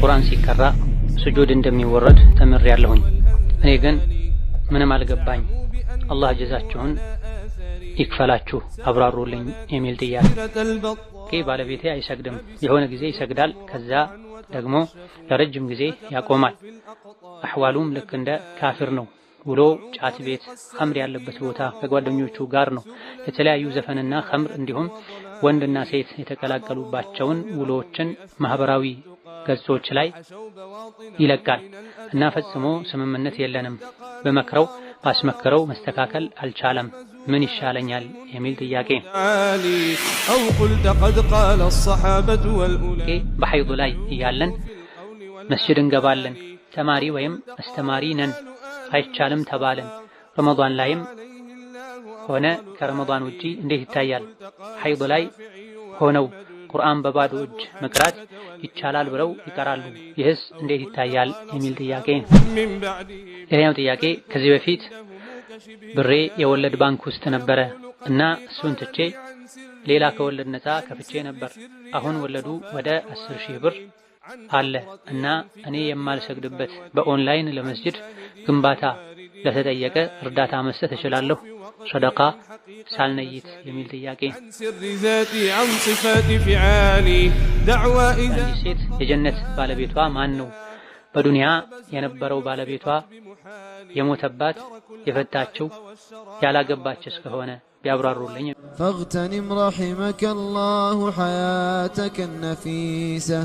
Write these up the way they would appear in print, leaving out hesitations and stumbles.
ቁርአን ሲቀራ ስጁድ እንደሚወረድ ተምሬያለሁኝ። እኔ ግን ምንም አልገባኝ። አላህ ጀዛችሁን ይክፈላችሁ አብራሩልኝ የሚል ጥያቄ። ባለቤቴ አይሰግድም። የሆነ ጊዜ ይሰግዳል፣ ከዛ ደግሞ ለረጅም ጊዜ ያቆማል። አህዋሉም ልክ እንደ ካፊር ነው። ውሎ ጫት ቤት፣ ኸምር ያለበት ቦታ ከጓደኞቹ ጋር ነው። የተለያዩ ዘፈንና ኸምር እንዲሁም ወንድና ሴት የተቀላቀሉባቸውን ውሎችን ማህበራዊ ገጾች ላይ ይለቃል እና ፈጽሞ ስምምነት የለንም። በመክረው ባስመክረው መስተካከል አልቻለም። ምን ይሻለኛል የሚል ጥያቄ። በሐይድ ላይ እያለን መስጂድ እንገባለን። ተማሪ ወይም አስተማሪ ነን፣ አይቻልም ተባለን። ረመዳን ላይም ሆነ ከረመዳን ውጪ እንዴት ይታያል? ሐይድ ላይ ሆነው ቁርአን በባዶ እጅ መቅራት ይቻላል ብለው ይቀራሉ። ይህስ እንዴት ይታያል የሚል ጥያቄ ነው። ሌላኛው ጥያቄ ከዚህ በፊት ብሬ የወለድ ባንክ ውስጥ ነበረ እና እሱን ትቼ ሌላ ከወለድ ነፃ ከፍቼ ነበር። አሁን ወለዱ ወደ 10,000 ብር አለ እና እኔ የማልሰግድበት በኦንላይን ለመስጂድ ግንባታ ለተጠየቀ እርዳታ መስጠት እችላለሁ ሰደቃ ሳልነይት የሚል ጥያቄ። አንዲት ሴት የጀነት ባለቤቷ ማን ነው? በዱንያ የነበረው ባለቤቷ የሞተባት የፈታችው ያላገባችስ ከሆነ ቢያብራሩልኝ። فاغتنم رحمك الله حياتك النفيسة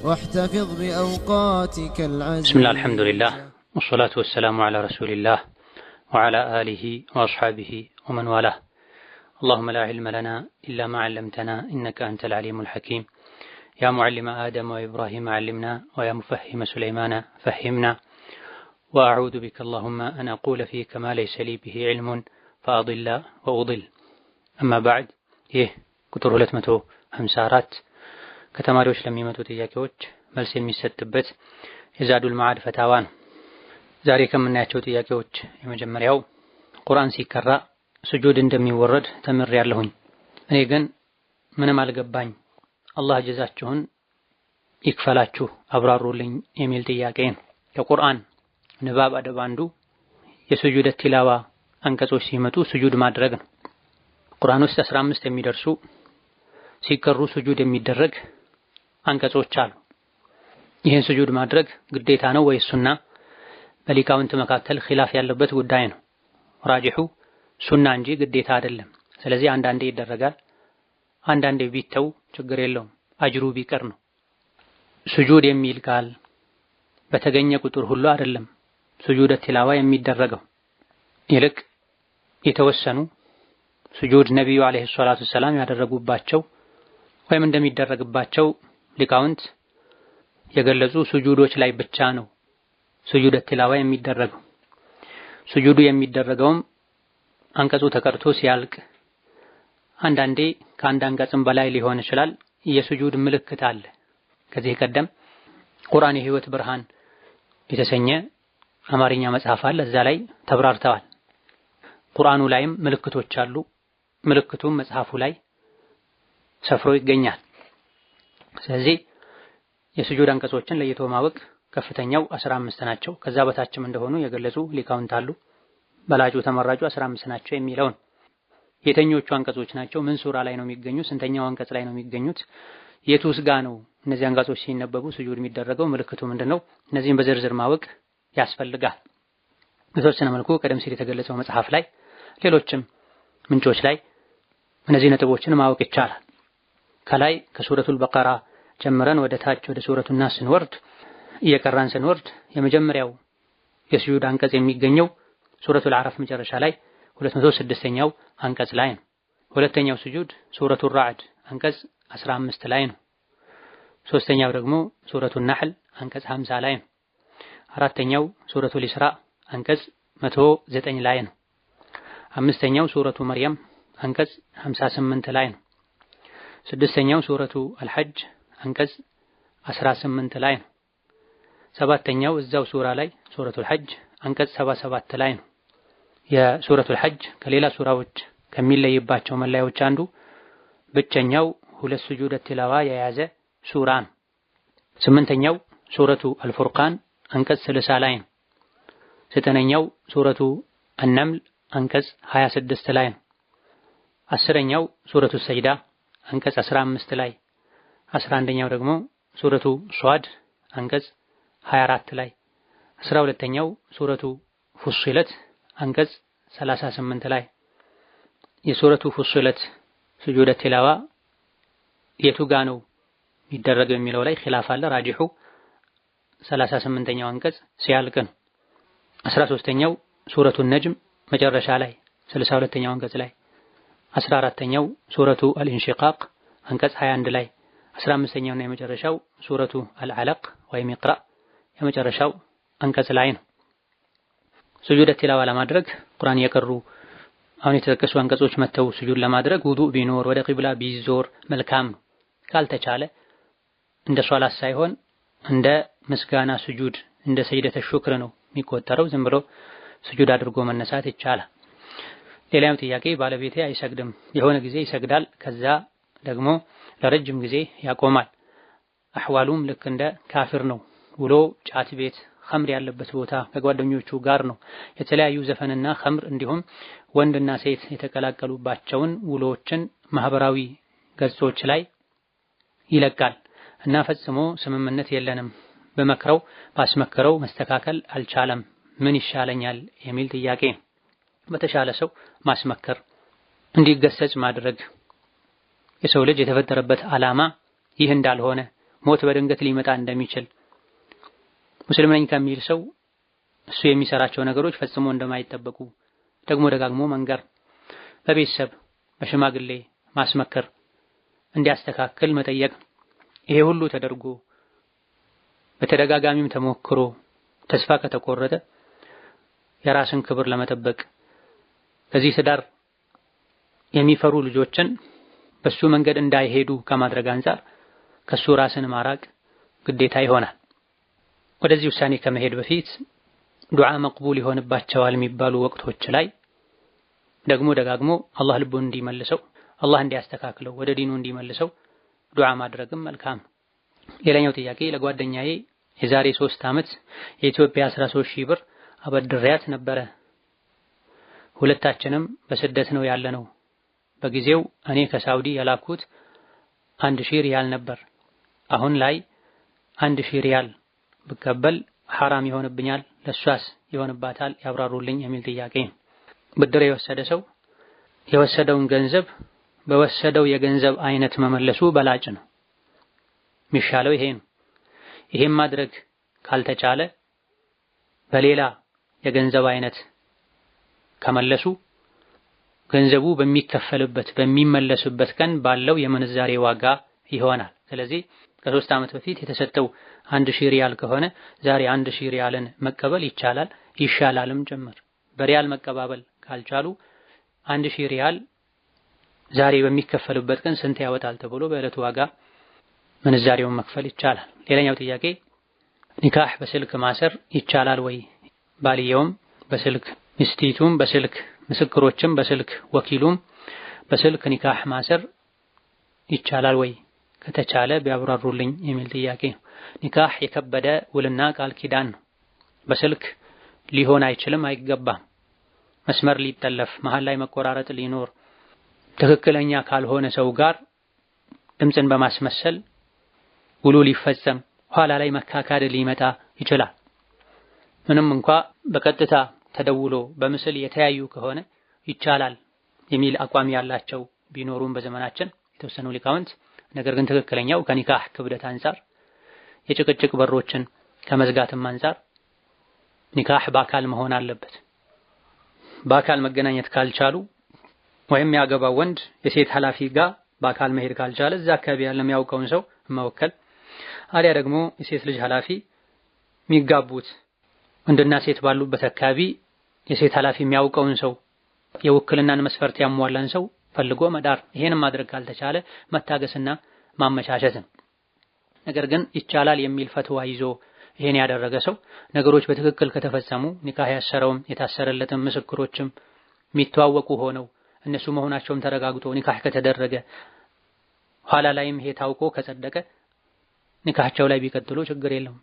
واحتفظ بأوقاتك العزيزة. بسم الله الحمد لله والصلاة والسلام على رسول الله وعلى آله وأصحابه ومن والاه. اللهم لا علم لنا إلا ما علمتنا إنك أنت العليم الحكيم. يا معلم آدم وإبراهيم علمنا ويا مفهم سليمان فهمنا. وأعوذ بك اللهم أن أقول فيك ما ليس لي به علم فأضل وأضل. أما بعد ቁጥር 254 ከተማሪዎች ለሚመጡ ጥያቄዎች መልስ የሚሰጥበት የዛዱል መዓድ ፈታዋ ነው። ዛሬ ከምናያቸው ጥያቄዎች የመጀመሪያው ቁርአን ሲቀራ ስጁድ እንደሚወረድ ተምሬያለሁኝ። እኔ ግን ምንም አልገባኝ። አላህ ጀዛችሁን ይክፈላችሁ አብራሩልኝ የሚል ጥያቄ ነው። ከቁርአን ንባብ አደብ አንዱ የስጁድ ቲላዋ አንቀጾች ሲመጡ ስጁድ ማድረግ ነው። ቁርአን ውስጥ 15 የሚደርሱ ሲቀሩ ስጁድ የሚደረግ አንቀጾች አሉ። ይህን ስጁድ ማድረግ ግዴታ ነው ወይስ ሱና? በሊቃውንት መካከል ኺላፍ ያለበት ጉዳይ ነው። ራጂሑ ሱና እንጂ ግዴታ አይደለም። ስለዚህ አንዳንዴ ይደረጋል፣ አንዳንዴ ቢተው ችግር የለውም፣ አጅሩ ቢቀር ነው። ስጁድ የሚል ቃል በተገኘ ቁጥር ሁሉ አይደለም ስጁድ ቲላዋ የሚደረገው። ይልቅ የተወሰኑ ስጁድ ነብዩ አለይሂ ሰላቱ ሰላም ያደረጉባቸው ወይም እንደሚደረግባቸው ሊቃውንት የገለጹ ስጁዶች ላይ ብቻ ነው ስጁድ ቲላዋ የሚደረገው። ስጁዱ የሚደረገውም አንቀጹ ተቀርቶ ሲያልቅ፣ አንዳንዴ ከአንድ አንቀጽም በላይ ሊሆን ይችላል። የስጁድ ምልክት አለ። ከዚህ ቀደም ቁርአን የህይወት ብርሃን የተሰኘ አማርኛ መጽሐፍ አለ። እዛ ላይ ተብራርተዋል። ቁርአኑ ላይም ምልክቶች አሉ። ምልክቱም መጽሐፉ ላይ ሰፍሮ ይገኛል። ስለዚህ የስጁድ አንቀጾችን ለይቶ ማወቅ ከፍተኛው 15 ናቸው። ከዛ በታችም እንደሆኑ የገለጹ ሊቃውንት አሉ። በላጩ ተመራጩ 15 ናቸው የሚለውን የተኞቹ አንቀጾች ናቸው? ምን ሱራ ላይ ነው የሚገኙት? ስንተኛው አንቀጽ ላይ ነው የሚገኙት? የቱስ ጋ ነው እነዚህ አንቀጾች ሲነበቡ ስጁድ የሚደረገው? ምልክቱ ምንድነው? እነዚህን በዝርዝር ማወቅ ያስፈልጋል። በተወሰነ መልኩ ቀደም ሲል የተገለጸው መጽሐፍ ላይ ሌሎችም ምንጮች ላይ እነዚህ ነጥቦችን ማወቅ ይቻላል። ከላይ ከሱረቱል በቀራ ጀምረን ወደ ታች ወደ ሱረቱን ናስ ስንወርድ እየቀራን ስንወርድ የመጀመሪያው የስጁድ አንቀጽ የሚገኘው ሱረቱል አዕራፍ መጨረሻ ላይ 206ኛው አንቀጽ ላይ ነው። ሁለተኛው ስጁድ ሱረቱል ራዕድ አንቀጽ 15 ላይ ነው። ሶስተኛው ደግሞ ሱረቱል ነህል አንቀጽ 50 ላይ ነው። አራተኛው ሱረቱል ኢስራ አንቀጽ 109 ላይ ነው። አምስተኛው ሱረቱ መርየም አንቀጽ 58 ላይ ነው። ስድስተኛው ሱረቱ አልሐጅ አንቀጽ 18 ላይ ነው። ሰባተኛው እዛው ሱራ ላይ ሱረቱል ሐጅ አንቀጽ 77 ላይ ነው። የሱረቱል ሐጅ ከሌላ ሱራዎች ከሚለይባቸው መለያዎች አንዱ ብቸኛው ሁለት ስጁድ ቲላዋ የያዘ ሱራ ነው። 8ኛው ሱረቱ አልፉርቃን አንቀጽ 60 ላይ ነው። 9ኛው ሱረቱ አነምል አንቀጽ 26 ላይ ነው። 10ኛው ሱረቱ ሰጅዳ አንቀጽ 15 ላይ 11ኛው ደግሞ ሱረቱ ሷድ አንቀጽ 24 ላይ 12ኛው ሱረቱ ፉሲለት አንቀጽ 38 ላይ የሱረቱ ፉሲለት ስጁደ ቲላዋ የቱ ጋ ነው የሚደረገው የሚለው ላይ ኺላፍ አለ። ራጂሑ 38ኛው አንቀጽ ሲያልቅ ነው። 13ኛው ሱረቱ ነጅም መጨረሻ ላይ 62ኛው አንቀጽ ላይ 14ኛው ሱረቱ አልኢንሺቃቅ አንቀጽ 21 ላይ 15ኛውና የመጨረሻው ሱረቱ አልዓለቅ ወይም ኢቅራ የመጨረሻው አንቀጽ ላይ ነው። ስጁድ ቲላዋ ለማድረግ ቁርአን የቀሩ አሁን የተጠቀሱ አንቀጾች መተው ስጁድ ለማድረግ ውዱእ ቢኖር ወደ ቂብላ ቢዞር መልካም ነው። ካልተቻለ እንደ ሶላት ሳይሆን እንደ ምስጋና ስጁድ እንደ ሰይደተ ሹክር ነው የሚቆጠረው። ዝም ብሎ ስጁድ አድርጎ መነሳት ይቻላል። ሌላው ጥያቄ ባለቤቴ አይሰግድም፣ የሆነ ጊዜ ይሰግዳል፣ ከዛ ደግሞ ለረጅም ጊዜ ያቆማል። አህዋሉም ልክ እንደ ካፊር ነው። ውሎ ጫት ቤት፣ ኸምር ያለበት ቦታ ከጓደኞቹ ጋር ነው። የተለያዩ ዘፈንና ኸምር እንዲሁም ወንድና ሴት የተቀላቀሉባቸውን ውሎችን ማህበራዊ ገጾች ላይ ይለቃል እና ፈጽሞ ስምምነት የለንም። በመክረው ባስመክረው መስተካከል አልቻለም። ምን ይሻለኛል የሚል ጥያቄ። በተሻለ ሰው ማስመከር፣ እንዲገሰጽ ማድረግ። የሰው ልጅ የተፈጠረበት ዓላማ ይህ እንዳልሆነ፣ ሞት በድንገት ሊመጣ እንደሚችል ሙስሊም ነኝ ከሚል ሰው እሱ የሚሰራቸው ነገሮች ፈጽሞ እንደማይጠበቁ ደግሞ ደጋግሞ መንገር፣ በቤተሰብ በሽማግሌ ማስመከር፣ እንዲያስተካክል መጠየቅ። ይሄ ሁሉ ተደርጎ በተደጋጋሚም ተሞክሮ ተስፋ ከተቆረጠ የራስን ክብር ለመጠበቅ ከዚህ ትዳር የሚፈሩ ልጆችን በሱ መንገድ እንዳይሄዱ ከማድረግ አንፃር ከሱ ራስን ማራቅ ግዴታ ይሆናል። ወደዚህ ውሳኔ ከመሄድ በፊት ዱዓ መቅቡል ይሆንባቸዋል የሚባሉ ወቅቶች ላይ ደግሞ ደጋግሞ አላህ ልቡን እንዲመልሰው፣ አላህ እንዲያስተካክለው፣ ወደ ዲኑ እንዲመልሰው ዱዓ ማድረግም መልካም። ሌላኛው ጥያቄ ለጓደኛዬ የዛሬ 3 ዓመት የኢትዮጵያ 13,000 ብር አበድሬያት ነበረ። ሁለታችንም በስደት ነው ያለነው። በጊዜው እኔ ከሳውዲ የላኩት 1000 ሪያል ነበር። አሁን ላይ 1000 ሪያል ብቀበል ሐራም ይሆንብኛል፣ ለሷስ ይሆንባታል? ያብራሩልኝ የሚል ጥያቄ። ብድር የወሰደ ሰው የወሰደውን ገንዘብ በወሰደው የገንዘብ አይነት መመለሱ በላጭ ነው። የሚሻለው ይሄ ነው። ይሄን ማድረግ ካልተቻለ በሌላ የገንዘብ አይነት ከመለሱ ገንዘቡ በሚከፈልበት በሚመለስበት ቀን ባለው የምንዛሬ ዋጋ ይሆናል። ስለዚህ ከ3 ዓመት በፊት የተሰጠው 1000 ሪያል ከሆነ ዛሬ 1000 ሪያልን መቀበል ይቻላል፣ ይሻላልም ጭምር። በሪያል መቀባበል ካልቻሉ 1000 ሪያል ዛሬ በሚከፈልበት ቀን ስንት ያወጣል ተብሎ በዕለቱ ዋጋ ምንዛሬውን መክፈል ይቻላል። ሌላኛው ጥያቄ ኒካህ በስልክ ማሰር ይቻላል ወይ? ባልየውም በስልክ ሚስቲቱም በስልክ ምስክሮችም በስልክ ወኪሉም በስልክ ኒካህ ማሰር ይቻላል ወይ? ከተቻለ ቢያብራሩልኝ የሚል ጥያቄ ነው። ኒካህ የከበደ ውልና ቃል ኪዳን ነው። በስልክ ሊሆን አይችልም፣ አይገባም። መስመር ሊጠለፍ፣ መሃል ላይ መቆራረጥ ሊኖር፣ ትክክለኛ ካልሆነ ሰው ጋር ድምፅን በማስመሰል ውሉ ሊፈጸም፣ ኋላ ላይ መካካድ ሊመጣ ይችላል። ምንም እንኳ በቀጥታ ተደውሎ በምስል የተያዩ ከሆነ ይቻላል የሚል አቋም ያላቸው ቢኖሩም በዘመናችን የተወሰኑ ሊቃውንት፣ ነገር ግን ትክክለኛው ከኒካህ ክብደት አንፃር የጭቅጭቅ በሮችን ከመዝጋትም አንፃር ኒካህ በአካል መሆን አለበት። በአካል መገናኘት ካልቻሉ ወይም ያገባው ወንድ የሴት ኃላፊ ጋር በአካል መሄድ ካልቻለ እዛ አካባቢ ያለ የሚያውቀውን ሰው መወከል፣ አሊያ ደግሞ የሴት ልጅ ኃላፊ የሚጋቡት ወንድና ሴት ባሉበት አካባቢ የሴት ኃላፊ የሚያውቀውን ሰው የውክልናን መስፈርት ያሟላን ሰው ፈልጎ መዳር። ይሄንን ማድረግ ካልተቻለ መታገስና ማመቻቸት ነው። ነገር ግን ይቻላል የሚል ፈትዋ ይዞ ይሄን ያደረገ ሰው ነገሮች በትክክል ከተፈጸሙ ኒካህ ያሰረውም የታሰረለትም ምስክሮችም የሚተዋወቁ ሆነው እነሱ መሆናቸውም ተረጋግጦ ኒካህ ከተደረገ ኋላ ላይም ይሄ ታውቆ ከጸደቀ ኒካሃቸው ላይ ቢቀጥሉ ችግር የለውም።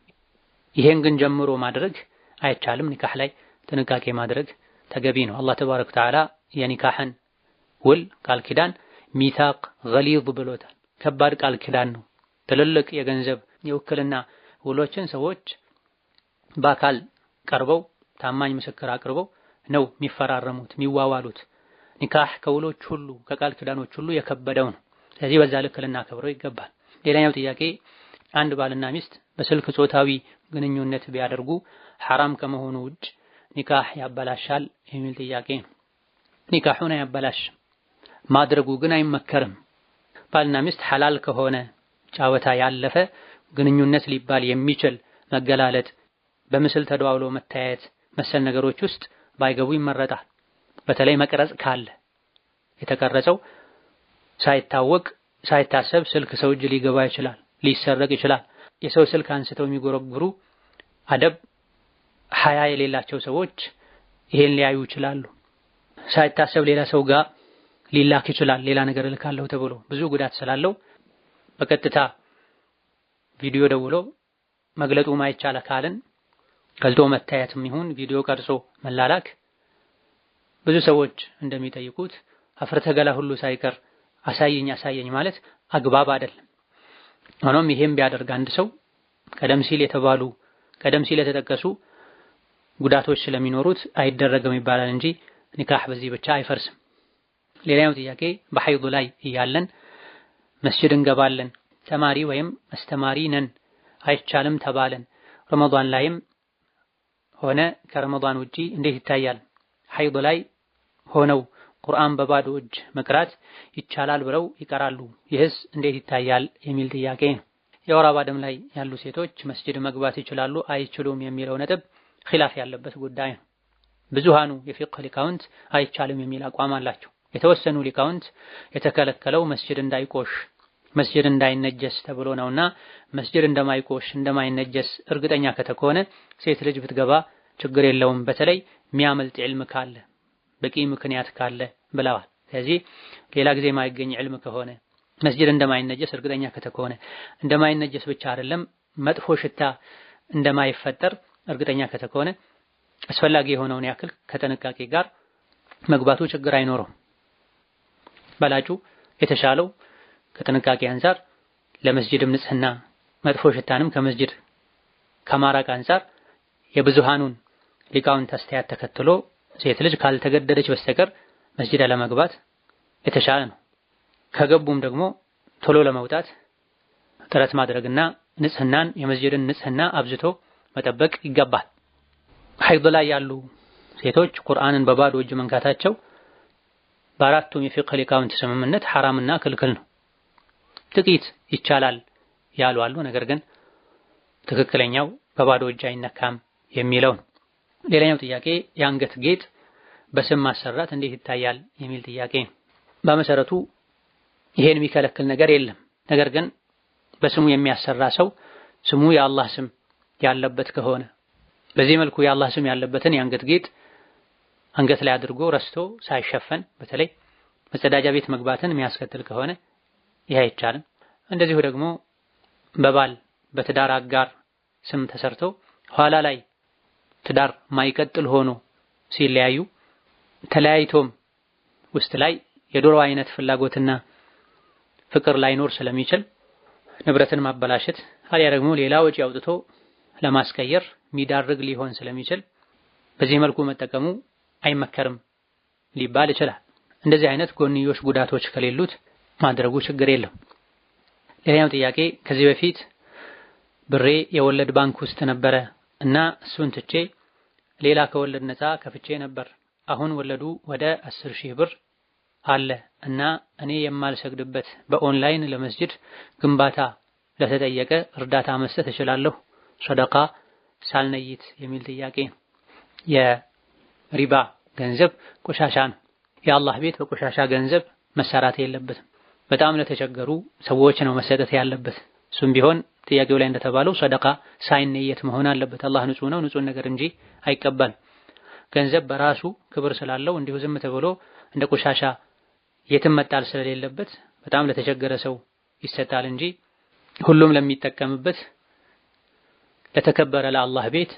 ይሄን ግን ጀምሮ ማድረግ አይቻልም። ኒካህ ላይ ጥንቃቄ ማድረግ ተገቢ ነው። አላህ ተባረከ ወተዓላ የኒካህን ውል ቃል ኪዳን ሚታቅ ገሊዝ ብሎታል። ከባድ ቃል ኪዳን ነው። ትልልቅ የገንዘብ የውክልና ውሎችን ሰዎች በአካል ቀርበው ታማኝ ምስክር አቅርበው ነው የሚፈራረሙት የሚዋዋሉት። ኒካህ ከውሎች ሁሉ ከቃል ኪዳኖች ሁሉ የከበደው ነው። ስለዚህ በዛ ልክ ልናከብረው ይገባል። ሌላኛው ጥያቄ አንድ ባልና ሚስት በስልክ ጾታዊ ግንኙነት ቢያደርጉ ሐራም ከመሆኑ ውጭ ኒካህ ያበላሻል የሚል ጥያቄ ነው። ኒካሁን አያበላሽም፣ ማድረጉ ግን አይመከርም። ባልና ሚስት ሐላል ከሆነ ጫወታ ያለፈ ግንኙነት ሊባል የሚችል መገላለጥ፣ በምስል ተደዋውሎ መታየት መሰል ነገሮች ውስጥ ባይገቡ ይመረጣል። በተለይ መቅረጽ ካለ የተቀረጸው ሳይታወቅ ሳይታሰብ ስልክ ሰው እጅ ሊገባ ይችላል፣ ሊሰረቅ ይችላል። የሰው ስልክ አንስተው የሚጎረጉሩ አደብ ሐያ የሌላቸው ሰዎች ይሄን ሊያዩ ይችላሉ። ሳይታሰብ ሌላ ሰው ጋር ሊላክ ይችላል። ሌላ ነገር ልካለሁ ተብሎ ብዙ ጉዳት ስላለው በቀጥታ ቪዲዮ ደውሎ መግለጡ ማይቻል አካልን ገልጦ መታየትም ይሁን ቪዲዮ ቀርጾ መላላክ ብዙ ሰዎች እንደሚጠይቁት አፍረተ ገላ ሁሉ ሳይቀር አሳየኝ ማለት አግባብ አይደለም። ሆኖም ይሄም ቢያደርግ አንድ ሰው ቀደም ሲል የተጠቀሱ ጉዳቶች ስለሚኖሩት አይደረግም ይባላል እንጂ ኒካህ በዚህ ብቻ አይፈርስም። ሌላኛው ጥያቄ በሐይድ ላይ እያለን መስጂድ እንገባለን፣ ተማሪ ወይም አስተማሪ ነን፣ አይቻልም ተባለን። ረመዳን ላይም ሆነ ከረመዳን ውጪ እንዴት ይታያል? ሐይድ ላይ ሆነው ቁርአን በባዶ እጅ መቅራት ይቻላል ብለው ይቀራሉ። ይህስ እንዴት ይታያል የሚል ጥያቄ ነው። የወር አበባ ደም ላይ ያሉ ሴቶች መስጂድ መግባት ይችላሉ አይችሉም የሚለው ነጥብ ኺላፍ ያለበት ጉዳይ ነው። ብዙሃኑ የፊቅህ ሊቃውንት አይቻልም የሚል አቋም አላቸው። የተወሰኑ ሊቃውንት የተከለከለው መስጂድ እንዳይቆሽ መስጂድ እንዳይነጀስ ተብሎ ነውና መስጂድ እንደማይነጀስ እርግጠኛ ከተኮነ ሴት ልጅ ብትገባ ችግር የለውም፣ በተለይ የሚያመልጥ ዒልም ካለ በቂ ምክንያት ካለ ብለዋል። ስለዚህ ሌላ ጊዜ የማይገኝ ዒልም ከሆነ መስጂድ እንደማይነጀስ እርግጠኛ ከተኮነ እንደማይነጀስ ብቻ አይደለም መጥፎ ሽታ እንደማይፈጠር እርግጠኛ ከተኮነ አስፈላጊ የሆነውን ያክል ከጥንቃቄ ጋር መግባቱ ችግር አይኖረውም። በላጩ የተሻለው ከጥንቃቄ አንፃር ለመስጂድም ንጽህና መጥፎ ሽታንም ከመስጂድ ከማራቅ አንፃር የብዙሃኑን ሊቃውንት አስተያየት ተከትሎ ሴት ልጅ ካልተገደደች በስተቀር መስጂድ ለመግባት የተሻለ ነው። ከገቡም ደግሞ ቶሎ ለመውጣት ጥረት ማድረግና ንጽህናን የመስጂድን ንጽህና አብዝቶ መጠበቅ ይገባል። ሐይድ ላይ ያሉ ሴቶች ቁርአንን በባዶ እጅ መንካታቸው በአራቱም የፊቅህ ሊቃውንት ስምምነት ሐራምና ክልክል ነው። ጥቂት ይቻላል ያሉ አሉ። ነገር ግን ትክክለኛው በባዶ እጅ አይነካም የሚለው ነው። ሌላኛው ጥያቄ የአንገት ጌጥ በስም ማሰራት እንዴት ይታያል የሚል ጥያቄ ነው። በመሰረቱ ይሄን የሚከለክል ነገር የለም። ነገር ግን በስሙ የሚያሰራ ሰው ስሙ የአላህ ስም ያለበት ከሆነ በዚህ መልኩ የአላህ ስም ያለበትን የአንገት ጌጥ አንገት ላይ አድርጎ ረስቶ ሳይሸፈን በተለይ መጸዳጃ ቤት መግባትን የሚያስከትል ከሆነ ይሄ አይቻልም። እንደዚሁ ደግሞ በባል በትዳር አጋር ስም ተሰርቶ ኋላ ላይ ትዳር ማይቀጥል ሆኖ ሲለያዩ ተለያይቶም ውስጥ ላይ የዶሮ አይነት ፍላጎትና ፍቅር ላይኖር ስለሚችል ንብረትን ማበላሸት አሊያ ደግሞ ሌላ ወጪ አውጥቶ ለማስቀየር ሚዳርግ ሊሆን ስለሚችል በዚህ መልኩ መጠቀሙ አይመከርም ሊባል ይችላል። እንደዚህ አይነት ጎንዮሽ ጉዳቶች ከሌሉት ማድረጉ ችግር የለም። ሌላኛው ጥያቄ ከዚህ በፊት ብሬ የወለድ ባንክ ውስጥ ነበረ እና እሱን ትቼ ሌላ ከወለድ ነፃ ከፍቼ ነበር። አሁን ወለዱ ወደ 10,000 ብር አለ እና እኔ የማልሰግድበት በኦንላይን ለመስጂድ ግንባታ ለተጠየቀ እርዳታ መስጠት እችላለሁ ሰደቃ ሳልነይት የሚል ጥያቄ ነው። የሪባ ገንዘብ ቆሻሻ ነው። የአላህ ቤት በቆሻሻ ገንዘብ መሰራት የለበትም። በጣም ለተቸገሩ ሰዎች ነው መሰጠት ያለበት። እሱም ቢሆን ጥያቄው ላይ እንደተባለው ሰደቃ ሳይነየት መሆን አለበት። አላህ ንጹህ ነው፣ ንጹህ ነገር እንጂ አይቀበልም። ገንዘብ በራሱ ክብር ስላለው እንዲሁ ዝም ተብሎ እንደ ቆሻሻ የትም መጣል ስለሌለበት በጣም ለተቸገረ ሰው ይሰጣል እንጂ ሁሉም ለሚጠቀምበት ለተከበረ ለአላህ ቤት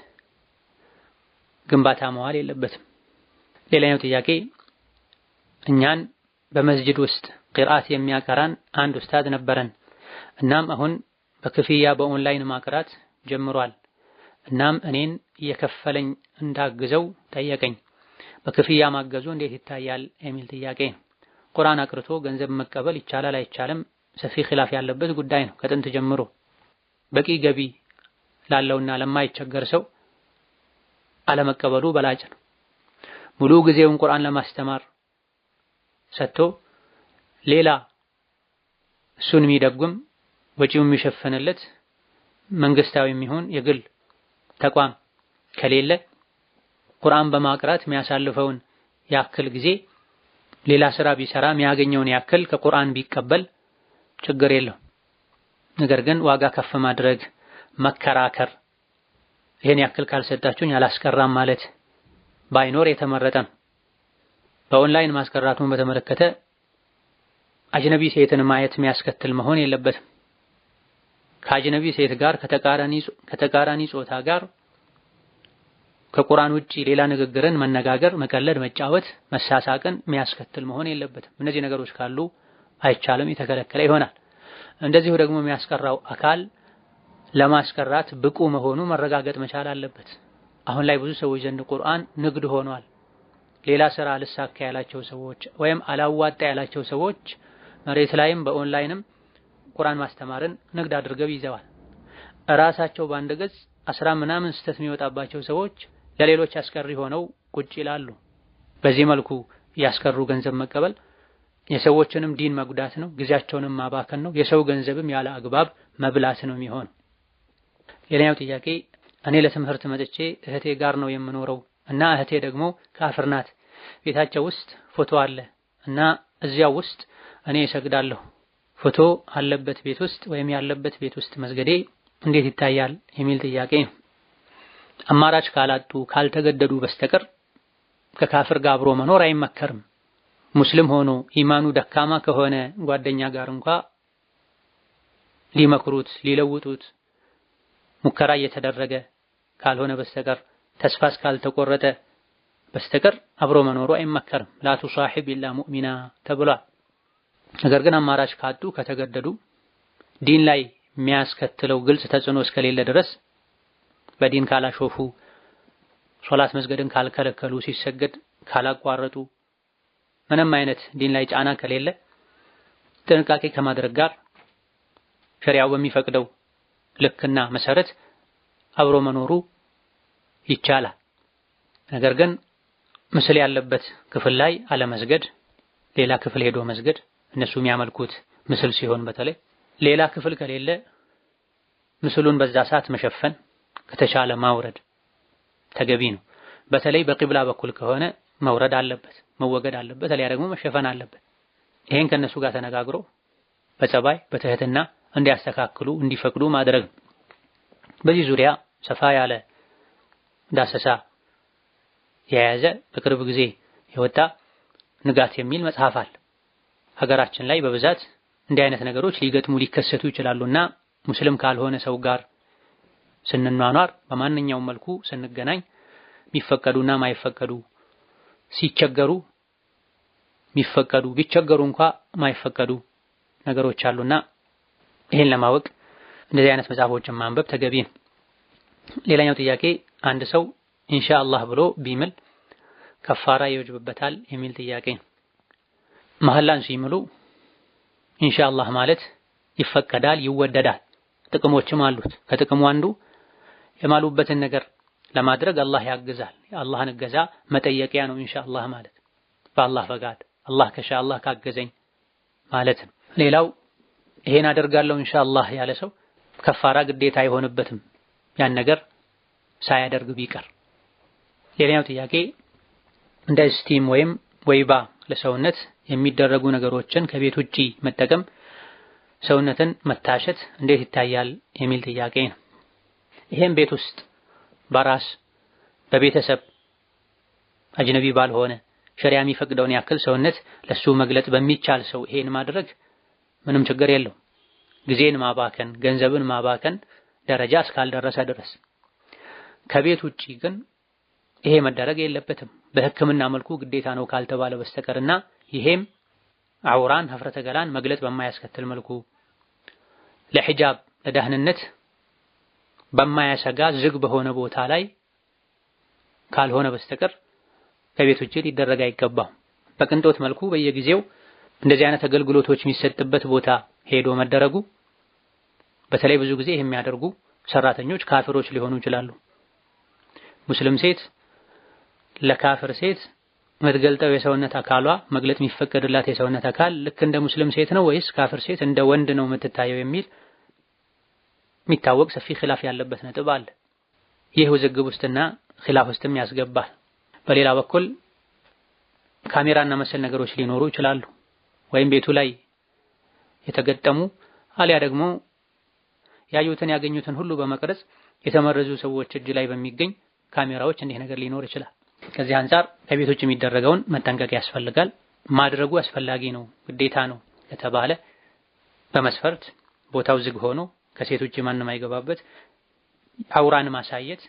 ግንባታ መዋል የለበትም። ሌላኛው ጥያቄ እኛን በመስጂድ ውስጥ ቂርአት የሚያቀራን አንድ ኡስታዝ ነበረን። እናም አሁን በክፍያ በኦንላይን ማቅራት ጀምሯል። እናም እኔን እየከፈለኝ እንዳግዘው ጠየቀኝ። በክፍያ ማገዙ እንዴት ይታያል የሚል ጥያቄ። ቁርአን አቅርቶ ገንዘብ መቀበል ይቻላል አይቻልም ሰፊ ኺላፍ ያለበት ጉዳይ ነው። ከጥንት ጀምሮ በቂ ገቢ ላለውና ለማይቸገር ሰው አለመቀበሉ በላጭ ነው። ሙሉ ጊዜውን ቁርአን ለማስተማር ሰጥቶ ሌላ እሱን የሚደጉም ወጪውን የሚሸፍንለት መንግስታዊ የሚሆን የግል ተቋም ከሌለ ቁርአን በማቅራት የሚያሳልፈውን ያክል ጊዜ ሌላ ስራ ቢሰራ የሚያገኘውን ያክል ከቁርአን ቢቀበል ችግር የለው። ነገር ግን ዋጋ ከፍ ማድረግ፣ መከራከር፣ ይሄን ያክል ካልሰጣችሁኝ አላስቀራም ማለት ባይኖር የተመረጠ ነው። በኦንላይን ማስቀራቱን በተመለከተ አጅነቢ ሴትን ማየት የሚያስከትል መሆን የለበትም። ከአጅነቢ ሴት ጋር ከተቃራኒ ጾታ ጋር ከቁርአን ውጪ ሌላ ንግግርን መነጋገር፣ መቀለድ፣ መጫወት፣ መሳሳቅን የሚያስከትል መሆን የለበትም። እነዚህ ነገሮች ካሉ አይቻልም፣ የተከለከለ ይሆናል። እንደዚሁ ደግሞ የሚያስቀራው አካል ለማስቀራት ብቁ መሆኑ መረጋገጥ መቻል አለበት። አሁን ላይ ብዙ ሰዎች ዘንድ ቁርአን ንግድ ሆኗል። ሌላ ስራ አልሳካ ያላቸው ሰዎች ወይም አላዋጣ ያላቸው ሰዎች መሬት ላይም በኦንላይንም ቁርአን ማስተማርን ንግድ አድርገው ይዘዋል። እራሳቸው በአንድ ገጽ 10 ምናምን ስህተት የሚወጣባቸው ሰዎች ለሌሎች አስቀሪ ሆነው ቁጭ ይላሉ። በዚህ መልኩ ያስቀሩ ገንዘብ መቀበል የሰዎችንም ዲን መጉዳት ነው፣ ጊዜያቸውንም ማባከን ነው፣ የሰው ገንዘብም ያለ አግባብ መብላት ነው የሚሆነው። ሌላኛው ጥያቄ እኔ ለትምህርት መጥቼ እህቴ ጋር ነው የምኖረው እና እህቴ ደግሞ ካፍር ናት። ቤታቸው ውስጥ ፎቶ አለ እና እዚያው ውስጥ እኔ እሰግዳለሁ። ፎቶ አለበት ቤት ውስጥ ወይም ያለበት ቤት ውስጥ መስገዴ እንዴት ይታያል የሚል ጥያቄ ነው። አማራጭ ካላጡ ካልተገደዱ በስተቀር ከካፍር ጋር አብሮ መኖር አይመከርም። ሙስሊም ሆኖ ኢማኑ ደካማ ከሆነ ጓደኛ ጋር እንኳ ሊመክሩት ሊለውጡት ሙከራ እየተደረገ ካልሆነ በስተቀር ተስፋ እስካልተቆረጠ በስተቀር አብሮ መኖሩ አይመከርም። ላ ቱሳሂብ ኢላ ሙእሚና ተብሏል። ነገር ግን አማራጭ ካጡ ከተገደዱ ዲን ላይ የሚያስከትለው ግልጽ ተጽዕኖ እስከሌለ ድረስ በዲን ካላሾፉ፣ ሶላት መስገድን ካልከለከሉ፣ ሲሰገድ ካላቋረጡ፣ ምንም አይነት ዲን ላይ ጫና ከሌለ ጥንቃቄ ከማድረግ ጋር ሸሪዓው በሚፈቅደው ልክና መሰረት አብሮ መኖሩ ይቻላል። ነገር ግን ምስል ያለበት ክፍል ላይ አለመስገድ፣ ሌላ ክፍል ሄዶ መስገድ፣ እነሱ የሚያመልኩት ምስል ሲሆን በተለይ ሌላ ክፍል ከሌለ ምስሉን በዛ ሰዓት መሸፈን ከተቻለ ማውረድ ተገቢ ነው። በተለይ በቂብላ በኩል ከሆነ መውረድ አለበት፣ መወገድ አለበት፣ አሊያ ደግሞ መሸፈን አለበት። ይሄን ከነሱ ጋር ተነጋግሮ በጸባይ በትህትና እንዲያስተካክሉ እንዲፈቅዱ ማድረግ። በዚህ ዙሪያ ሰፋ ያለ ዳሰሳ የያዘ በቅርብ ጊዜ የወጣ ንጋት የሚል መጽሐፍ አለ። ሀገራችን ላይ በብዛት እንዲህ አይነት ነገሮች ሊገጥሙ ሊከሰቱ ይችላሉና ሙስሊም ካልሆነ ሰው ጋር ስንኗኗር በማንኛውም መልኩ ስንገናኝ የሚፈቀዱና ማይፈቀዱ ሲቸገሩ የሚፈቀዱ ቢቸገሩ እንኳ ማይፈቀዱ ነገሮች አሉና ይሄን ለማወቅ እንደዚህ አይነት መጽሐፎችን ማንበብ ተገቢ ነው። ሌላኛው ጥያቄ አንድ ሰው ኢንሻአላህ ብሎ ቢምል ከፋራ ይወጅብበታል የሚል ጥያቄ ነው። መሐላን ሲምሉ ኢንሻአላህ ማለት ይፈቀዳል፣ ይወደዳል፣ ጥቅሞችም አሉት። ከጥቅሙ አንዱ የማሉበትን ነገር ለማድረግ አላህ ያግዛል። የአላህን እገዛ መጠየቂያ ነው ኢንሻአላህ ማለት። በአላህ ፈቃድ አላህ ከሻአላህ ካገዘኝ ማለት ነው። ሌላው ይሄን አደርጋለሁ ኢንሻአላህ ያለ ሰው ከፋራ ግዴታ አይሆንበትም ያን ነገር ሳያደርግ ቢቀር። ሌላኛው ጥያቄ እንደ ስቲም ወይም ወይባ ለሰውነት የሚደረጉ ነገሮችን ከቤት ውጪ መጠቀም ሰውነትን መታሸት እንዴት ይታያል የሚል ጥያቄ ነው። ይሄን ቤት ውስጥ በራስ በቤተሰብ አጅነቢ ባልሆነ ሸሪዓ የሚፈቅደውን ያክል ሰውነት ለሱ መግለጽ በሚቻል ሰው ይሄን ማድረግ ምንም ችግር የለው። ጊዜን ማባከን ገንዘብን ማባከን ደረጃ እስካልደረሰ ድረስ። ከቤት ውጪ ግን ይሄ መደረግ የለበትም በሕክምና መልኩ ግዴታ ነው ካልተባለ በስተቀርና ይሄም አውራን ሀፍረተ ገላን መግለጽ በማያስከትል መልኩ ለሂጃብ ለደህንነት በማያሰጋ ዝግ በሆነ ቦታ ላይ ካልሆነ በስተቀር ከቤት ውጪ ሊደረግ አይገባም። በቅንጦት መልኩ በየጊዜው እንደዚህ አይነት አገልግሎቶች የሚሰጥበት ቦታ ሄዶ መደረጉ በተለይ ብዙ ጊዜ የሚያደርጉ ሰራተኞች ካፊሮች ሊሆኑ ይችላሉ። ሙስሊም ሴት ለካፊር ሴት መትገልጠው የሰውነት አካሏ መግለጥ የሚፈቀድላት የሰውነት አካል ልክ እንደ ሙስሊም ሴት ነው ወይስ ካፊር ሴት እንደ ወንድ ነው የምትታየው የሚል የሚታወቅ ሰፊ ኺላፍ ያለበት ነጥብ አለ። ይህ ውዝግብ ውስጥና ኺላፍ ውስጥም ያስገባል። በሌላ በኩል ካሜራና መሰል ነገሮች ሊኖሩ ይችላሉ ወይም ቤቱ ላይ የተገጠሙ አሊያ ደግሞ ያዩትን ያገኙትን ሁሉ በመቅረጽ የተመረዙ ሰዎች እጅ ላይ በሚገኝ ካሜራዎች እንዲህ ነገር ሊኖር ይችላል። ከዚህ አንፃር ከቤቶች የሚደረገውን መጠንቀቅ ያስፈልጋል። ማድረጉ አስፈላጊ ነው ግዴታ ነው ከተባለ በመስፈርት ቦታው ዝግ ሆኖ ከሴት ውጪ ማንም አይገባበት አውራን ማሳየት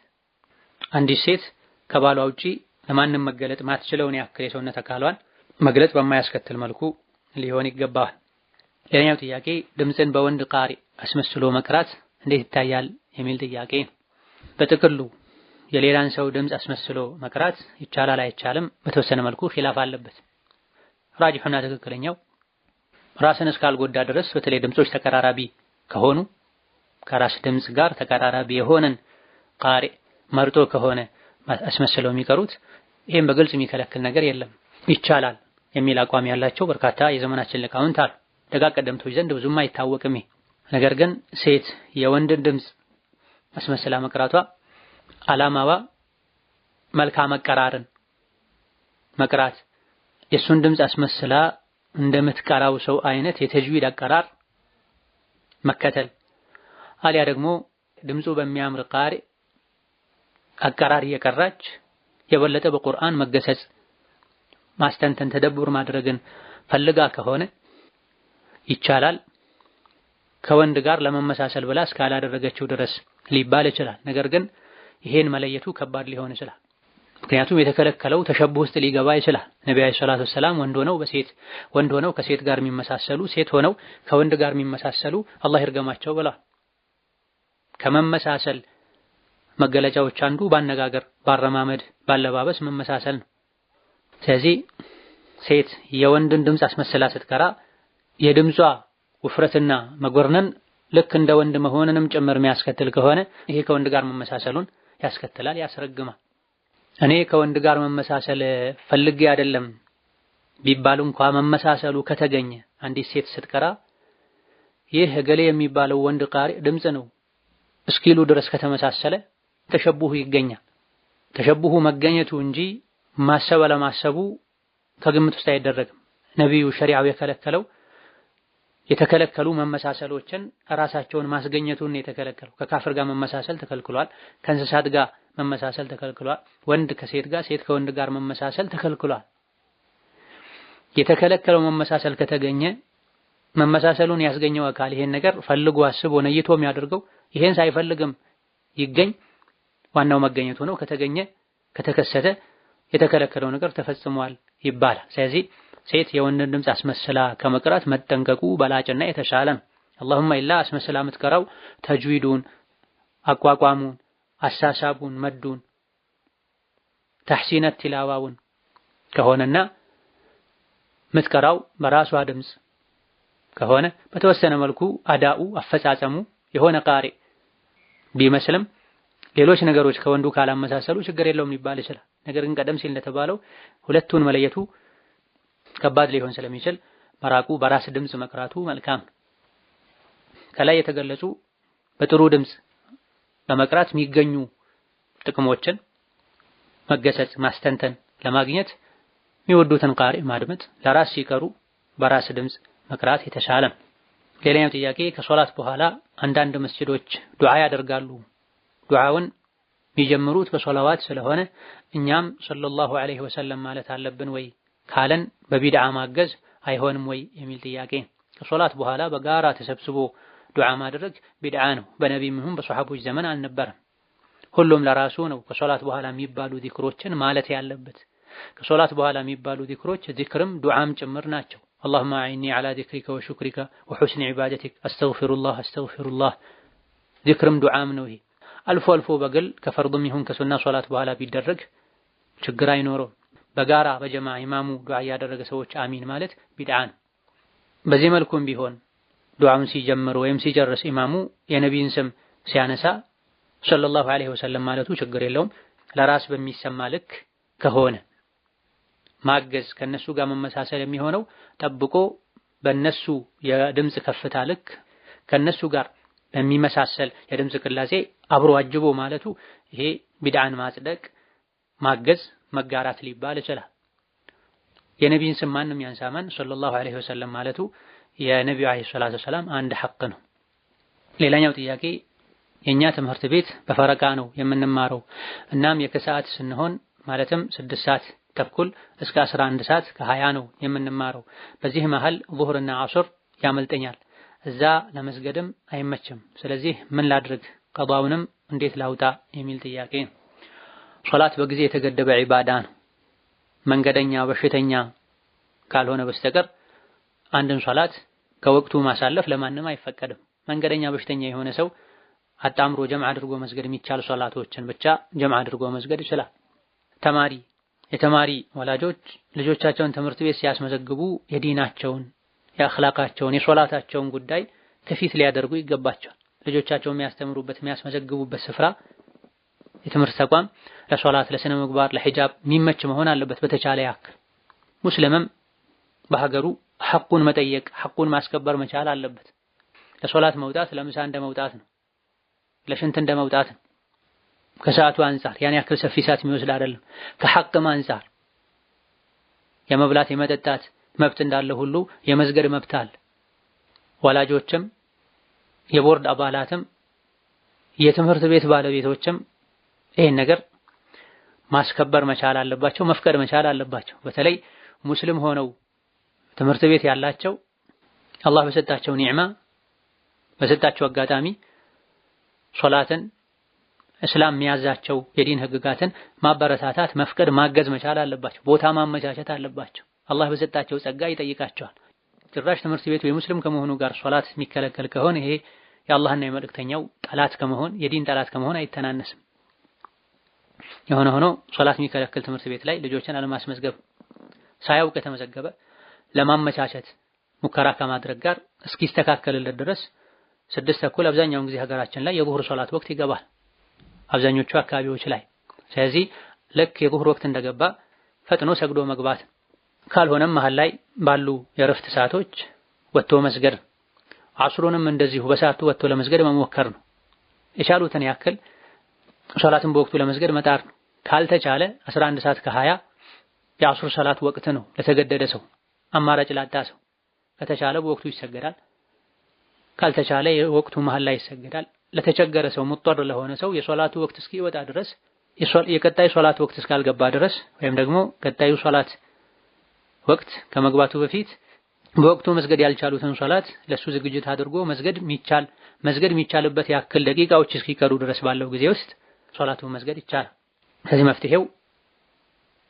አንዲት ሴት ከባሏ ውጪ ለማንም መገለጥ ማትችለውን ያክል የሰውነት አካሏን መግለጽ በማያስከትል መልኩ ሊሆን ይገባል። ሌላኛው ጥያቄ ድምፅን በወንድ ቃሪ አስመስሎ መቅራት እንዴት ይታያል የሚል ጥያቄ። በጥቅሉ የሌላን ሰው ድምፅ አስመስሎ መቅራት ይቻላል አይቻልም በተወሰነ መልኩ ኺላፍ አለበት። ራጂሑና ትክክለኛው ራስን እስካልጎዳ ድረስ በተለይ ድምጾች ተቀራራቢ ከሆኑ ከራስ ድምፅ ጋር ተቀራራቢ የሆነን ቃሪ መርጦ ከሆነ አስመስለው የሚቀሩት ይሄን በግልጽ የሚከለክል ነገር የለም ይቻላል የሚል አቋም ያላቸው በርካታ የዘመናችን ሊቃውንት አሉ። ደጋግ ቀደምቶች ዘንድ ብዙም አይታወቅም። ነገር ግን ሴት የወንድን ድምፅ አስመስላ መቅራቷ ዓላማዋ መልካም አቀራርን መቅራት የሱን ድምፅ አስመስላ እንደምትቀራው ሰው አይነት የተጅዊድ አቀራር መከተል አሊያ ደግሞ ድምፁ በሚያምር ቃሪ አቀራር እየቀራች የበለጠ በቁርአን መገሰጽ ማስተንተን ተደቡር ማድረግን ፈልጋ ከሆነ ይቻላል። ከወንድ ጋር ለመመሳሰል ብላ እስካላደረገችው ድረስ ሊባል ይችላል። ነገር ግን ይሄን መለየቱ ከባድ ሊሆን ይችላል። ምክንያቱም የተከለከለው ተሸቡህ ውስጥ ሊገባ ይችላል። ነብዩ ሰለላሁ ዐለይሂ ወሰለም ወንድ ሆነው ከሴት ጋር የሚመሳሰሉ ሴት ሆነው ከወንድ ጋር የሚመሳሰሉ አላህ ይርገማቸው ብለዋል። ከመመሳሰል መገለጫዎች አንዱ ባነጋገር፣ ባረማመድ፣ ባለባበስ መመሳሰል ነው። ስለዚህ ሴት የወንድን ድምፅ አስመስላ ስትቀራ የድምጿ ውፍረትና መጎርነን ልክ እንደ ወንድ መሆንንም ጭምር የሚያስከትል ከሆነ ይሄ ከወንድ ጋር መመሳሰሉን ያስከትላል፣ ያስረግማል። እኔ ከወንድ ጋር መመሳሰል ፈልጌ አይደለም ቢባል እንኳን መመሳሰሉ ከተገኘ አንዲት ሴት ስትቀራ ይህ እገሌ የሚባለው ወንድ ቃሪ ድምፅ ነው እስኪሉ ድረስ ከተመሳሰለ ተሸቡሁ ይገኛል። ተሸቡሁ መገኘቱ እንጂ ማሰብ አለማሰቡ ከግምት ውስጥ አይደረግም። ነብዩ ሸሪዓው የከለከለው የተከለከሉ መመሳሰሎችን ራሳቸውን ማስገኘቱን የተከለከለው። ከካፍር ጋር መመሳሰል ተከልክሏል። ከእንስሳት ጋር መመሳሰል ተከልክሏል። ወንድ ከሴት ጋር፣ ሴት ከወንድ ጋር መመሳሰል ተከልክሏል። የተከለከለው መመሳሰል ከተገኘ መመሳሰሉን ያስገኘው አካል ይሄን ነገር ፈልጎ አስቦ ነይቶ የሚያደርገው ይሄን ሳይፈልግም ይገኝ ዋናው መገኘቱ ነው። ከተገኘ ከተከሰተ የተከለከለው ነገር ተፈጽሟል ይባላል። ስለዚህ ሴት የወንድን ድምፅ አስመስላ ከመቅራት መጠንቀቁ በላጭና የተሻለ ነው። አላሁማ ኢላ አስመስላ የምትቀራው ተጅዊዱን፣ አቋቋሙን፣ አሳሳቡን፣ መዱን፣ ተሕሲነት ቲላዋውን ከሆነና የምትቀራው በራሷ ድምፅ ከሆነ በተወሰነ መልኩ አዳኡ አፈጻጸሙ የሆነ ቃሪ ቢመስልም ሌሎች ነገሮች ከወንዱ ካላመሳሰሉ ችግር የለውም ሊባል ይችላል። ነገር ግን ቀደም ሲል እንደተባለው ሁለቱን መለየቱ ከባድ ሊሆን ስለሚችል መራቁ በራስ ድምፅ መቅራቱ መልካም። ከላይ የተገለጹ በጥሩ ድምፅ በመቅራት የሚገኙ ጥቅሞችን መገሰጽ፣ ማስተንተን ለማግኘት የሚወዱትን ቃሪ ማድመጥ፣ ለራስ ሲቀሩ በራስ ድምፅ መቅራት የተሻለ። ሌላኛው ጥያቄ ከሶላት በኋላ አንዳንድ መስጂዶች ዱዓ ያደርጋሉ። ዱዓውን የሚጀምሩት በሶላዋት ስለሆነ እኛም ሰለላሁ ዐለይሂ ወሰለም ማለት አለብን ወይ ካለን በቢድዓ ማገዝ አይሆንም ወይ የሚል ጥያቄ። ከሶላት በኋላ በጋራ ተሰብስቦ ዱዓ ማድረግ ቢድዓ ነው። በነቢይም ይሁን በሷሐቦች ዘመን አልነበረም። ሁሉም ለራሱ ነው ከሶላት በኋላ የሚባሉ ዚክሮችን ማለት ያለበት። ከሶላት በኋላ የሚባሉ ዚክሮች ዚክርም ዱዓም ጭምር ናቸው። አላሁመ አዒኒ ዐላ ዚክሪከ ወሹክሪከ ወሑስኒ ዒባደቲክ አስተግፊሩላህ አስተግፊሩላህ ዚክርም ዱዓም ነው። ይሄ አልፎ አልፎ በግል ከፈርድም ይሁን ከሱና ሶላት በኋላ ቢደረግ ችግር አይኖረውም። በጋራ በጀማ ኢማሙ ዱዓ ያደረገ ሰዎች አሚን ማለት ቢድዓ ነው። በዚህ መልኩም ቢሆን ዱዓውን ሲጀምር ወይም ሲጨርስ ኢማሙ የነቢይን ስም ሲያነሳ ሰለላሁ ዐለይሂ ወሰለም ማለቱ ችግር የለውም። ለራስ በሚሰማ ልክ ከሆነ ማገዝ ከነሱ ጋር መመሳሰል የሚሆነው ጠብቆ በነሱ የድምጽ ከፍታ ልክ ከነሱ ጋር በሚመሳሰል የድምጽ ቅላጼ አብሮ አጅቦ ማለቱ ይሄ ቢድዓን ማጽደቅ ማገዝ መጋራት ሊባል ይችላል። የነቢይን ስም ማንም ያንሳማን ሰለላሁ ዐለይሂ ወሰለም ማለቱ የነቢዩ ዐለይሂ ሰላቱ ወሰላም አንድ ሐቅ ነው። ሌላኛው ጥያቄ የኛ ትምህርት ቤት በፈረቃ ነው የምንማረው። እናም የከሰዓት ስንሆን ማለትም 6 ሰዓት ተኩል እስከ 11 ሰዓት ከ20 ነው የምንማረው። በዚህ መሃል ዙህርና ዐስር ያመልጠኛል። እዛ ለመስገድም አይመችም። ስለዚህ ምን ላድርግ? ቀዷውንም እንዴት ላውጣ የሚል ጥያቄ ነው። ሶላት በጊዜ የተገደበ ዒባዳ ነው። መንገደኛ በሽተኛ ካልሆነ በስተቀር አንድን ሶላት ከወቅቱ ማሳለፍ ለማንም አይፈቀድም። መንገደኛ በሽተኛ የሆነ ሰው አጣምሮ ጀምዕ አድርጎ መስገድ የሚቻል ሶላቶችን ብቻ ጀምዕ አድርጎ መስገድ ይችላል። የተማሪ ወላጆች ልጆቻቸውን ትምህርት ቤት ሲያስመዘግቡ የዲናቸውን፣ የአኽላቃቸውን፣ የሶላታቸውን ጉዳይ ከፊት ሊያደርጉ ይገባቸዋል። ልጆቻቸውን የሚያስተምሩበት የሚያስመዘግቡበት ስፍራ የትምህርት ተቋም ለሶላት፣ ለስነ ምግባር፣ ለሂጃብ የሚመች መሆን አለበት በተቻለ ያክል። ሙስሊምም በሀገሩ ሐቁን መጠየቅ ሐቁን ማስከበር መቻል አለበት። ለሶላት መውጣት ለምሳ እንደ መውጣት ነው፣ ለሽንት እንደ መውጣት ነው። ከሰዓቱ አንፃር ያን ያክል ሰፊ ሰዓት የሚወስድ አይደለም። ከሐቅም አንፃር የመብላት የመጠጣት መብት እንዳለ ሁሉ የመስገድ መብት አለ። ወላጆችም የቦርድ አባላትም የትምህርት ቤት ባለቤቶችም ይሄን ነገር ማስከበር መቻል አለባቸው፣ መፍቀድ መቻል አለባቸው። በተለይ ሙስሊም ሆነው ትምህርት ቤት ያላቸው አላህ በሰጣቸው ኒዕማ በሰጣቸው አጋጣሚ ሶላትን እስላም የሚያዛቸው የዲን ህግጋትን ማበረታታት፣ መፍቀድ፣ ማገዝ መቻል አለባቸው። ቦታ ማመቻቸት አለባቸው። አላህ በሰጣቸው ጸጋ ይጠይቃቸዋል። ጭራሽ ትምህርት ቤቱ የሙስሊም ከመሆኑ ጋር ሶላት የሚከለከል ከሆነ ይሄ የአላህና የመልእክተኛው ጠላት ከመሆን የዲን ጠላት ከመሆን አይተናነስም። የሆነ ሆኖ ሶላት የሚከለክል ትምህርት ቤት ላይ ልጆችን አለማስመዝገብ፣ ሳያውቅ የተመዘገበ ለማመቻቸት ሙከራ ከማድረግ ጋር እስኪስተካከልለት ድረስ 6 ተኩል አብዛኛውን ጊዜ ሀገራችን ላይ የዙህር ሶላት ወቅት ይገባል አብዛኞቹ አካባቢዎች ላይ። ስለዚህ ልክ የዙህር ወቅት እንደገባ ፈጥኖ ሰግዶ መግባት፣ ካልሆነም መሃል ላይ ባሉ የረፍት ሰዓቶች ወጥቶ መስገድ፣ ዐስሩንም እንደዚሁ በሰዓቱ ወጥቶ ለመስገድ መሞከር ነው። የቻሉትን ያክል ሶላትን በወቅቱ ለመስገድ መጣር ነው። ካልተቻለ 11 ሰዓት ከ20 የዐስር ሶላት ወቅት ነው ለተገደደ ሰው፣ አማራጭ ላጣ ሰው። ከተቻለ በወቅቱ ይሰገዳል፣ ካልተቻለ የወቅቱ መሃል ላይ ይሰገዳል። ለተቸገረ ሰው ሙጠር ለሆነ ሰው የሶላቱ ወቅት እስኪወጣ ድረስ የቀጣይ ሶላት ወቅት እስካልገባ ድረስ ወይም ደግሞ ቀጣዩ ሶላት ወቅት ከመግባቱ በፊት በወቅቱ መስገድ ያልቻሉትን ሶላት ለሱ ዝግጅት አድርጎ መስገድ የሚቻልበት ያክል ደቂቃዎች እስኪቀሩ ድረስ ባለው ጊዜ ውስጥ ሶላቱን መስገድ ይቻላል። ከዚህ መፍትሄው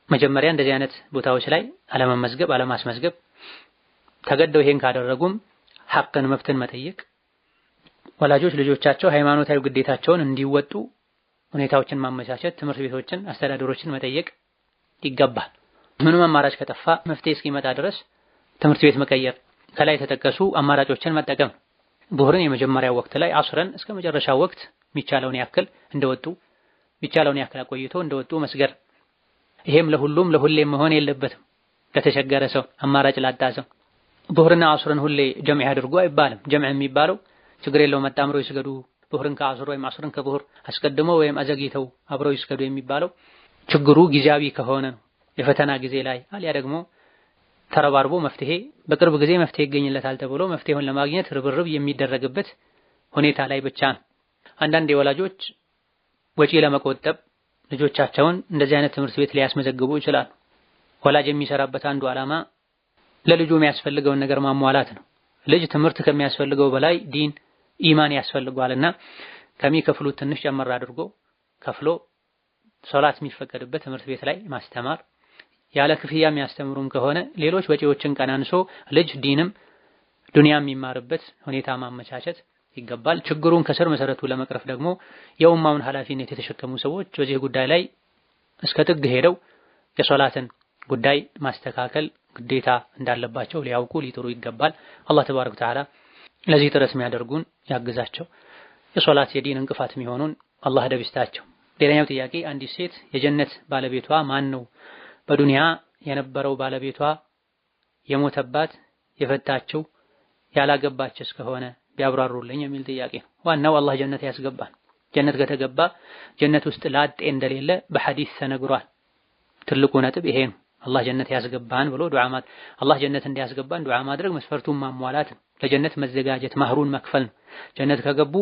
መጀመሪያ እንደዚህ አይነት ቦታዎች ላይ አለመመዝገብ፣ አለማስመዝገብ፣ ተገደው ይሄን ካደረጉም ሐቅን መብትን መጠየቅ፣ ወላጆች ልጆቻቸው ሃይማኖታዊ ግዴታቸውን እንዲወጡ ሁኔታዎችን ማመቻቸት፣ ትምህርት ቤቶችን፣ አስተዳደሮችን መጠየቅ ይገባል። ምንም አማራጭ ከጠፋ መፍትሄ እስኪመጣ ድረስ ትምህርት ቤት መቀየር፣ ከላይ የተጠቀሱ አማራጮችን መጠቀም። ዙህርን የመጀመሪያው ወቅት ላይ ዐስርን እስከ መጨረሻው ወቅት የሚቻለውን ያክል አቆይቶ እንደወጡ መስገድ። ይሄም ለሁሉም ለሁሌም መሆን የለበትም። ለተቸገረ ሰው፣ አማራጭ ላጣ ሰው ዙህርና ዐስርን ሁሌ ጀምዕ አድርጎ አይባልም። ጀምዕ የሚባለው ችግር የለውም አጣምረው ይስገዱ፣ ዙህርን ከዐስር ወይም ዐስርን ከዙህር አስቀድመው ወይም አዘግይተው አብረው ይስገዱ የሚባለው ችግሩ ጊዜያዊ ከሆነ ነው። የፈተና ጊዜ ላይ አልያ ደግሞ ተረባርቦ በቅርብ ጊዜ መፍትሄ ይገኝለታል ተብሎ መፍትሄውን ለማግኘት ርብርብ የሚደረግበት ሁኔታ ላይ ብቻ ነው። አንዳንድ የወላጆች ወጪ ለመቆጠብ ልጆቻቸውን እንደዚህ አይነት ትምህርት ቤት ሊያስመዘግቡ ይችላሉ። ወላጅ የሚሰራበት አንዱ ዓላማ ለልጁ የሚያስፈልገውን ነገር ማሟላት ነው። ልጅ ትምህርት ከሚያስፈልገው በላይ ዲን ኢማን ያስፈልገዋልና ከሚከፍሉት ትንሽ ጨመር አድርጎ ከፍሎ ሶላት የሚፈቀድበት ትምህርት ቤት ላይ ማስተማር፣ ያለ ክፍያ የሚያስተምሩም ከሆነ ሌሎች ወጪዎችን ቀናንሶ ልጅ ዲንም ዱንያም የሚማርበት ሁኔታ ማመቻቸት ይገባል። ችግሩን ከስር መሰረቱ ለመቅረፍ ደግሞ የኡማውን ኃላፊነት የተሸከሙ ሰዎች በዚህ ጉዳይ ላይ እስከ ጥግ ሄደው የሶላትን ጉዳይ ማስተካከል ግዴታ እንዳለባቸው ሊያውቁ ሊጥሩ ይገባል። አላህ ተባረከ ወተዓላ ለዚህ ጥረት የሚያደርጉን ያግዛቸው። የሶላት የዲን እንቅፋት የሚሆኑን አላህ ደብ ይስጣቸው። ሌላኛው ጥያቄ አንዲት ሴት የጀነት ባለቤቷ ማን ነው? በዱንያ የነበረው ባለቤቷ የሞተባት የፈታችው ያላገባች እስከሆነ ቢያብራሩልኝ የሚል ጥያቄ ነው። ዋናው አላህ ጀነት ያስገባን። ጀነት ከተገባ ጀነት ውስጥ ላጤ እንደሌለ በሐዲስ ተነግሯል። ትልቁ ነጥብ ይሄ ነው። አላህ ጀነት ያስገባን ብሎ ዱዓ ማለት አላህ ጀነት እንዲያስገባን ዱዓ ማድረግ መስፈርቱን ማሟላት ለጀነት መዘጋጀት ማህሩን መክፈል ነው። ጀነት ከገቡ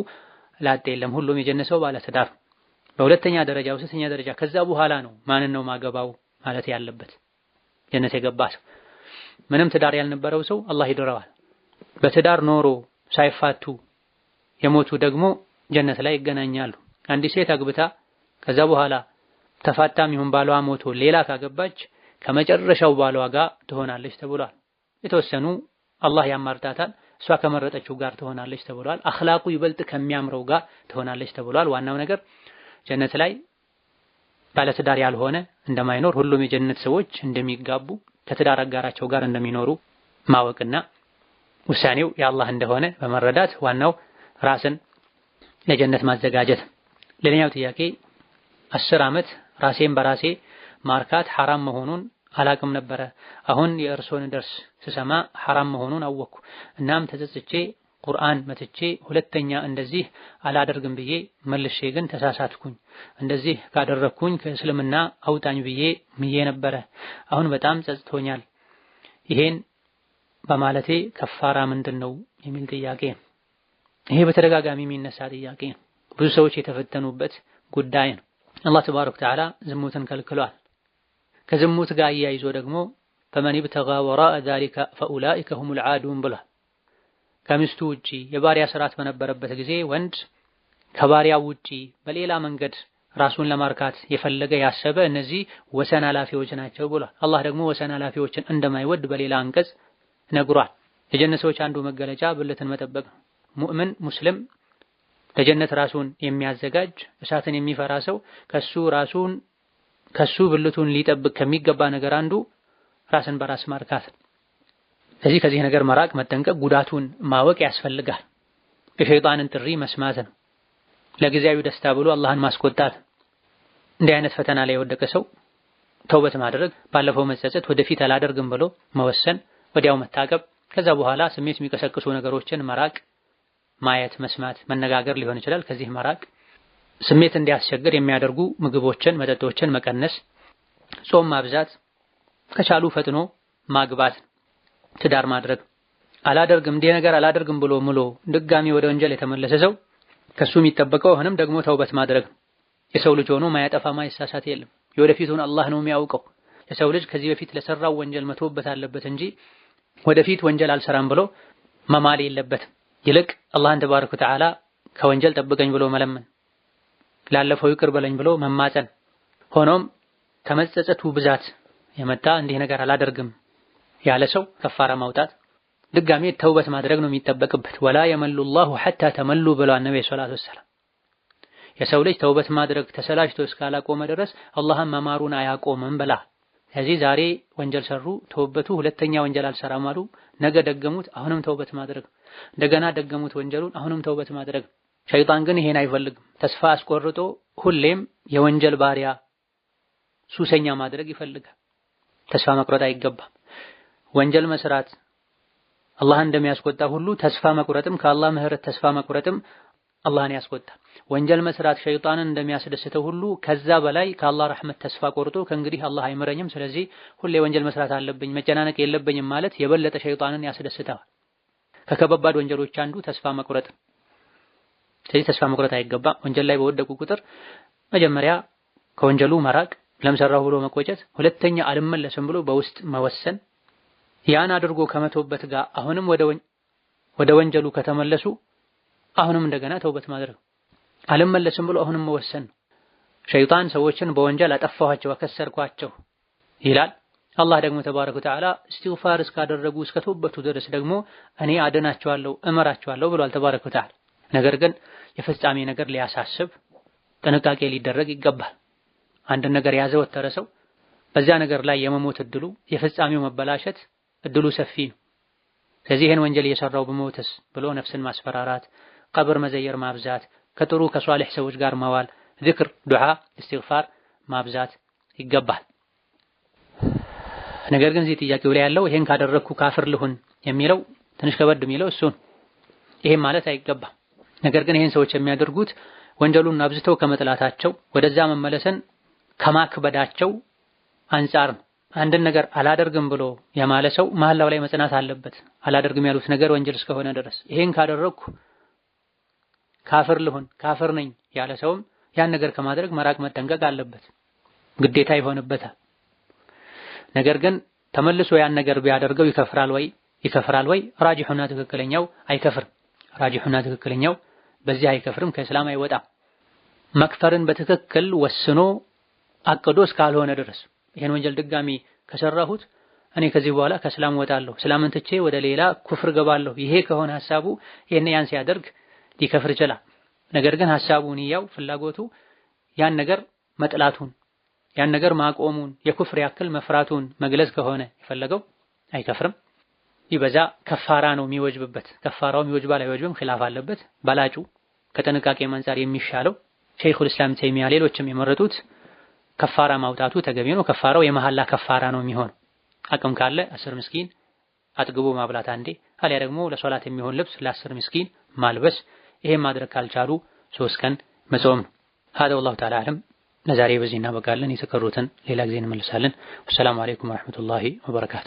ላጤ የለም። ሁሉም የጀነት ሰው ባለ ትዳር። በሁለተኛ ደረጃ ሶስተኛ ደረጃ ከዛ በኋላ ነው ማንን ነው ማገባው ማለት ያለበት። ጀነት የገባ ሰው ምንም ትዳር ያልነበረው ሰው አላህ ይድረዋል። በትዳር ኖሮ ሳይፋቱ የሞቱ ደግሞ ጀነት ላይ ይገናኛሉ። አንዲት ሴት አግብታ ከዛ በኋላ ተፋታም ይሁን ባሏ ሞቶ ሌላ ካገባች ከመጨረሻው ባሏ ጋር ትሆናለች ተብሏል። የተወሰኑ አላህ ያማርጣታል፣ እሷ ከመረጠችው ጋር ትሆናለች ተብሏል። አኽላቁ ይበልጥ ከሚያምረው ጋር ትሆናለች ተብሏል። ዋናው ነገር ጀነት ላይ ባለትዳር ያልሆነ እንደማይኖር ሁሉም የጀነት ሰዎች እንደሚጋቡ ከትዳር አጋራቸው ጋር እንደሚኖሩ ማወቅና ውሳኔው የአላህ እንደሆነ በመረዳት ዋናው ራስን ለጀነት ማዘጋጀት። ሌላኛው ጥያቄ 10 ዓመት ራሴን በራሴ ማርካት ሐራም መሆኑን አላቅም ነበረ። አሁን የእርሶን ደርስ ስሰማ ሐራም መሆኑን አወቅኩ። እናም ተጸጽቼ ቁርአን መትቼ ሁለተኛ እንደዚህ አላደርግም ብዬ መልሼ ግን ተሳሳትኩኝ። እንደዚህ ካደረኩኝ ከእስልምና አውጣኝ ብዬ ምዬ ነበረ። አሁን በጣም ጸጽቶኛል። ይሄን በማለቴ ከፋራ ምንድነው የሚል ጥያቄ። ይሄ በተደጋጋሚ የሚነሳ ጥያቄ ነው። ብዙ ሰዎች የተፈተኑበት ጉዳይ ነው። አላህ ተባረከ ወተዓላ ዝሙትን ከልክሏል። ከዝሙት ጋር አያይዞ ደግሞ ፈመን ይብተጋ ወራአ ዛሊከ ፈኡላኢከ ሁሙል ዓዱን ብሏል። ከሚስቱ ውጪ የባሪያ ስርዓት በነበረበት ጊዜ ወንድ ከባሪያው ውጪ በሌላ መንገድ ራሱን ለማርካት የፈለገ ያሰበ እነዚህ ወሰን አላፊዎች ናቸው ብሏል። አላህ ደግሞ ወሰን አላፊዎችን እንደማይወድ በሌላ አንቀጽ ነግሯል። የጀነት ሰዎች አንዱ መገለጫ ብልትን መጠበቅ ነው። ሙእምን ሙስሊም ለጀነት ራሱን የሚያዘጋጅ እሳትን የሚፈራ ሰው ከሱ ብልቱን ሊጠብቅ ከሚገባ ነገር አንዱ ራስን በራስ ማርካት። ስለዚህ ከዚህ ነገር መራቅ፣ መጠንቀቅ፣ ጉዳቱን ማወቅ ያስፈልጋል። የሸይጣንን ጥሪ መስማት ነው። ለጊዜያዊ ደስታ ብሎ አላህን ማስቆጣት። እንዲህ አይነት ፈተና ላይ የወደቀ ሰው ተውበት ማድረግ፣ ባለፈው መጸጸት፣ ወደፊት አላደርግም ብሎ መወሰን፣ ወዲያው መታቀብ፣ ከዛ በኋላ ስሜት የሚቀሰቅሱ ነገሮችን መራቅ፣ ማየት፣ መስማት፣ መነጋገር ሊሆን ይችላል። ከዚህ መራቅ፣ ስሜት እንዲያስቸግር የሚያደርጉ ምግቦችን፣ መጠጦችን መቀነስ፣ ጾም ማብዛት፣ ከቻሉ ፈጥኖ ማግባት፣ ትዳር ማድረግ። አላደርግም እንዲህ ነገር አላደርግም ብሎ ምሎ ድጋሚ ወደ ወንጀል የተመለሰ ሰው ከሱ የሚጠበቀው አሁንም ደግሞ ተውበት ማድረግ። የሰው ልጅ ሆኖ ማያጠፋ ማይሳሳት የለም። የወደፊቱን አላህ ነው የሚያውቀው። የሰው ልጅ ከዚህ በፊት ለሰራው ወንጀል መተውበት አለበት እንጂ ወደፊት ወንጀል አልሰራም ብሎ መማል የለበትም። ይልቅ አላህን ተባረከ ወተዓላ ከወንጀል ጠብቀኝ ብሎ መለመን፣ ላለፈው ይቅር በለኝ ብሎ መማፀን። ሆኖም ከመጸጸቱ ብዛት የመጣ እንዲህ ነገር አላደርግም ያለ ሰው ከፋራ ማውጣት፣ ድጋሜ ተውበት ማድረግ ነው የሚጠበቅበት። ወላ የመሉ ላሁ ሐታ ተመሉ ብለዋል ነብዩ ሰለላሁ ዐለይሂ ወሰለም። የሰው ልጅ ተውበት ማድረግ ተሰላችቶ እስካላቆመ ድረስ አላህን መማሩን አያቆምም ብላ። ስለዚህ ዛሬ ወንጀል ሰሩ፣ ተውበቱ፣ ሁለተኛ ወንጀል አልሰራም አሉ፣ ነገ ደገሙት፣ አሁንም ተውበት ማድረግ፣ እንደገና ደገሙት ወንጀሉን፣ አሁንም ተውበት ማድረግ። ሸይጣን ግን ይሄን አይፈልግም። ተስፋ አስቆርጦ ሁሌም የወንጀል ባሪያ ሱሰኛ ማድረግ ይፈልጋል። ተስፋ መቁረጥ አይገባም። ወንጀል መስራት አላህን እንደሚያስቆጣ ሁሉ ተስፋ መቁረጥም ከአላህ ምህረት ተስፋ መቁረጥም አላህን ያስቆጣል። ወንጀል መስራት ሸይጣንን እንደሚያስደስተው ሁሉ ከዛ በላይ ከአላህ ረሕመት ተስፋ ቆርጦ ከእንግዲህ አላህ አይምረኝም፣ ስለዚህ ሁሌ ወንጀል መስራት አለብኝ፣ መጨናነቅ የለብኝም ማለት የበለጠ ሸይጣንን ያስደስተዋል። ከከባድ ወንጀሎች አንዱ ተስፋ መቁረጥ። ስለዚህ ተስፋ መቁረጥ አይገባም። ወንጀል ላይ በወደቁ ቁጥር መጀመሪያ ከወንጀሉ መራቅ፣ ለምሰራሁ ብሎ መቆጨት፣ ሁለተኛ አልመለስም ብሎ በውስጥ መወሰን። ያን አድርጎ ከመተውበት ጋር አሁንም ወደ ወንጀሉ ከተመለሱ አሁንም እንደገና ተውበት ማድረግ አልመለስም ብሎ አሁንም መወሰን። ሸይጣን ሰዎችን በወንጀል አጠፋኋቸው አከሰርኳቸው ይላል። አላህ ደግሞ ተባረከ ወተዓላ እስትግፋር እስካደረጉ እስከ ተውበቱ ድረስ ደግሞ እኔ አድናቸዋለሁ እመራቸዋለሁ ብሏል ተባረከ ወተዓላ። ነገር ግን የፍጻሜ ነገር ሊያሳስብ ጥንቃቄ ሊደረግ ይገባል። አንድ ነገር ያዘወተረ ሰው በዚያ ነገር ላይ የመሞት እድሉ የፍጻሜው መበላሸት እድሉ ሰፊ ነው። ስለዚህ ይሄን ወንጀል እየሰራው በሞትስ ብሎ ነፍስን ማስፈራራት፣ ቀብር መዘየር ማብዛት፣ ከጥሩ ከሷሊህ ሰዎች ጋር መዋል፣ ዚክር፣ ዱዓ፣ እስትግፋር ማብዛት ይገባል። ነገር ግን እዚህ ጥያቄው ላይ ያለው ይሄን ካደረግኩ ካፍር ልሁን የሚለው ትንሽ ከበድ የሚለው እሱን ይሄን ማለት አይገባም። ነገር ግን ይሄን ሰዎች የሚያደርጉት ወንጀሉን አብዝተው ከመጥላታቸው ወደዛ መመለስን ከማክበዳቸው አንጻር ነው። አንድን ነገር አላደርግም ብሎ የማለ ሰው መሐላው ላይ መጽናት አለበት። አላደርግም ያሉት ነገር ወንጀል እስከሆነ ድረስ ይሄን ካደረግኩ ካፍር ልሁን ካፍር ነኝ ያለ ሰውም ያን ነገር ከማድረግ መራቅ መጠንቀቅ አለበት፣ ግዴታ ይሆንበታል። ነገር ግን ተመልሶ ያን ነገር ቢያደርገው ይከፍራል ወይ? ራጂሑና ትክክለኛው አይከፍርም። ራጂሑና ትክክለኛው በዚህ አይከፍርም፣ ከእስላም አይወጣም። መክፈርን በትክክል ወስኖ አቅዶ እስካልሆነ ድረስ ይሄን ወንጀል ድጋሚ ከሰራሁት እኔ ከዚህ በኋላ ከእስላም ወጣለሁ፣ እስላምን ትቼ ወደ ሌላ ኩፍር ገባለሁ፣ ይሄ ከሆነ ሐሳቡ ያን ሲያደርግ ሊከፍር ይችላል። ነገር ግን ሐሳቡ ንያው ፍላጎቱ ያን ነገር መጥላቱን ያን ነገር ማቆሙን የኩፍር ያክል መፍራቱን መግለጽ ከሆነ የፈለገው አይከፍርም። ይበዛ ከፋራ ነው የሚወጅብበት። ከፋራው የሚወጅባል አይወጅብም ኺላፍ አለበት። ባላጩ ከጥንቃቄ አንፃር የሚሻለው ሸይኹል ኢስላም ተይሚያ ሌሎችም የመረጡት ከፋራ ማውጣቱ ተገቢ ነው። ከፋራው የመሐላ ከፋራ ነው የሚሆነው። አቅም ካለ 10 ምስኪን አጥግቦ ማብላት አንዴ፣ አሊያ ደግሞ ለሶላት የሚሆን ልብስ ለ10 ምስኪን ማልበስ። ይሄን ማድረግ ካልቻሉ 3 ቀን መጾም ነው። هذا والله تعالى اعلم። ለዛሬ በዚህ እናበቃለን። የተቀሩትን ሌላ ጊዜ እንመልሳለን። ወሰላሙ አለይኩም ወራህመቱላሂ ወበረካቱ።